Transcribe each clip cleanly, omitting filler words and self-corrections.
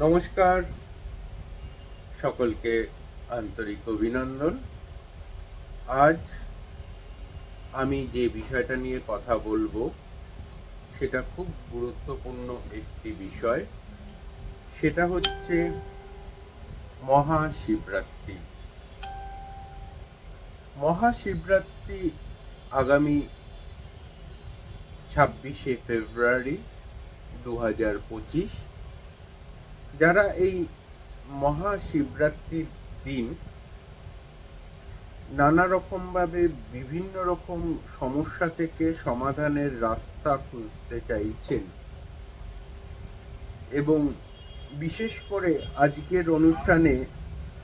নমস্কার, সকলকে আন্তরিক অভিনন্দন। আজ আমি যে বিষয়টা নিয়ে কথা বলবো সেটা খুব গুরুত্বপূর্ণ একটি বিষয়। সেটা হচ্ছে মহাশিবরাত্রি। মহাশিবরাত্রি আগামী 26শে ফেব্রুয়ারি 2025। যারা এই মহাশিবরাত্রির দিন নানা রকমভাবে বিভিন্ন রকম সমস্যা থেকে সমাধানের রাস্তা খুঁজতে চাইছেন, এবং বিশেষ করে আজকের অনুষ্ঠানে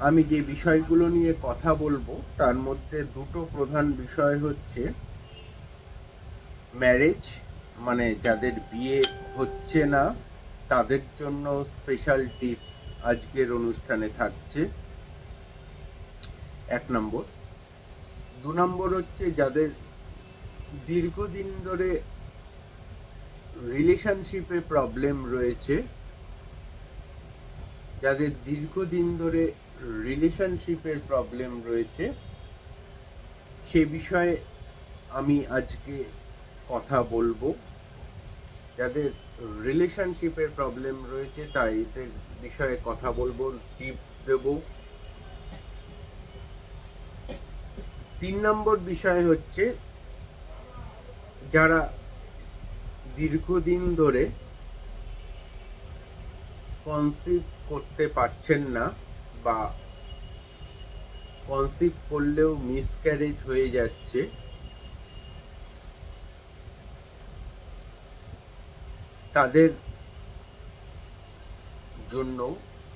আমি যে বিষয়গুলো নিয়ে কথা বলবো তার মধ্যে দুটো প্রধান বিষয় হচ্ছে ম্যারেজ, মানে যাদের বিয়ে হচ্ছে না তাদের জন্য স্পেশাল টিপস আজকের অনুষ্ঠানে থাকছে, 1 নম্বর। 2 নম্বর হচ্ছে যাদের দীর্ঘদিন ধরে রিলেশনশিপে প্রবলেম রয়েছে, যাদের দীর্ঘদিন ধরে রিলেশনশিপের প্রবলেম রয়েছে সে বিষয়ে আমি আজকে কথা বলবো। যাদের রিলেশনশিপের প্রবলেম রয়েছে তাই এদের বিষয়ে কথা বলবো, টিপস দেব। 3 নম্বর বিষয় হচ্ছে যারা দীর্ঘদিন ধরে কনসিভ করতে পারছেন না বা কনসিভ করলেও মিসক্যারেজ হয়ে যাচ্ছে, তাদের জন্য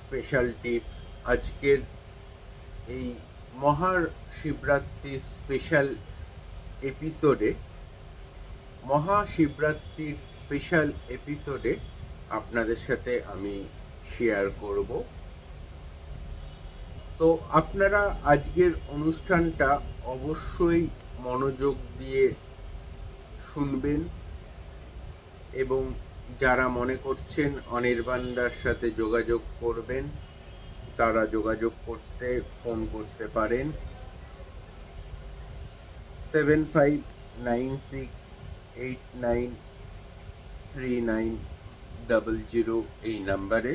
স্পেশাল টিপস আজকের এই মহাশিবরাত্রির স্পেশাল এপিসোডে। মহাশিবরাত্রির স্পেশাল এপিসোডে আপনাদের সাথে আমি শেয়ার করব। তো আপনারা আজকের অনুষ্ঠানটা অবশ্যই মনোযোগ দিয়ে শুনবেন, এবং যারা মনে করছেন অনির্বাণদার সাথে যোগাযোগ করবেন তারা যোগাযোগ করতে ফোন করতে পারেন 7596893900 এই নাম্বারে।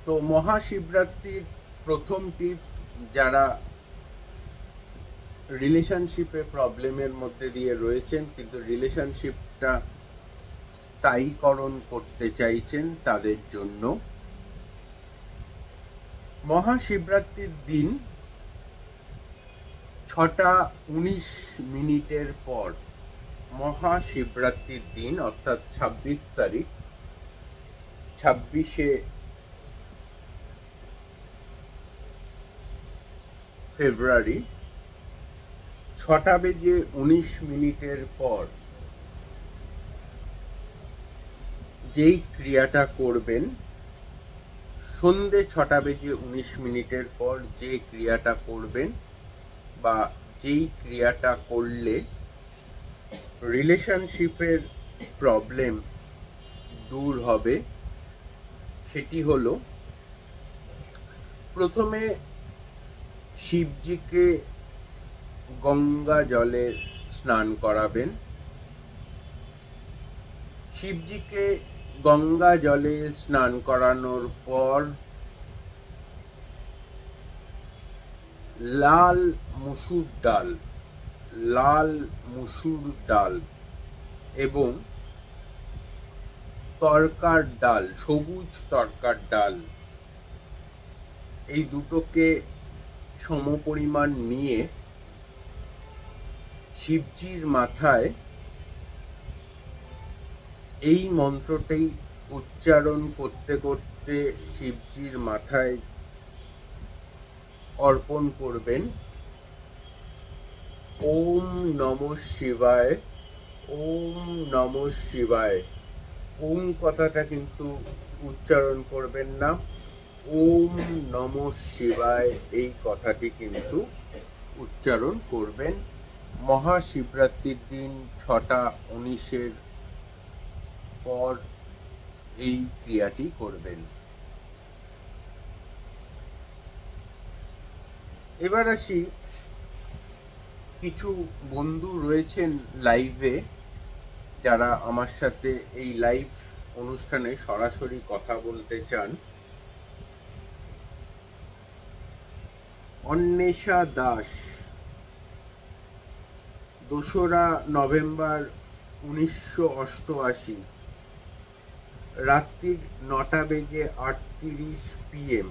তো মহাশিবরাত্রির প্রথম টিপস, যারা রিলেশনশিপে প্রবলেমের মধ্যে দিয়ে রয়েছেন কিন্তু রিলেশনশিপটা স্থায়ীকরণ করতে চাইছেন তাদের জন্য। মহাশিবরাত্রির দিন 6:19 পর, মহাশিবরাত্রির দিন অর্থাৎ 26 তারিখ, 26শে ফেব্রুয়ারি 6:19 পর যেই ক্রিয়াটা করবেন, সন্ধে 6:19 পর যে ক্রিয়াটা করবেন বা যেই ক্রিয়াটা করলে রিলেশনশিপের প্রবলেম দূর হবে, সেটি হলো প্রথমে শিবজিকে গঙ্গা জলে স্নান করাবেন। শিবজিকে গঙ্গা জলে স্নান করানোর পর লাল মুসুর ডাল এবং তরকার ডাল, সবুজ তরকার ডাল, এই দুটোকে সমপরিমাণ নিয়ে শিবজির মাথায় এই মন্ত্রটাই উচ্চারণ করতে করতে শিবজির মাথায় অর্পণ করবেন। ওম নমঃ শিবায়, ওম নমঃ শিবায়। ওম কথাটা কিন্তু উচ্চারণ করবেন না, ওম নমঃ শিবায় এই কথাটি কিন্তু উচ্চারণ করবেন। মহাশিবরাত্রির দিন 6:19 পর এই ক্রিয়াটি করবেন। এবার আসি, কিছু বন্ধু রয়েছেন লাইভে যারা আমার সাথে এই লাইভ অনুষ্ঠানে সরাসরি কথা বলতে চান। অন্বেষা দাস, 2রা নভেম্বর 1988, রাত্রির 9:38 PM।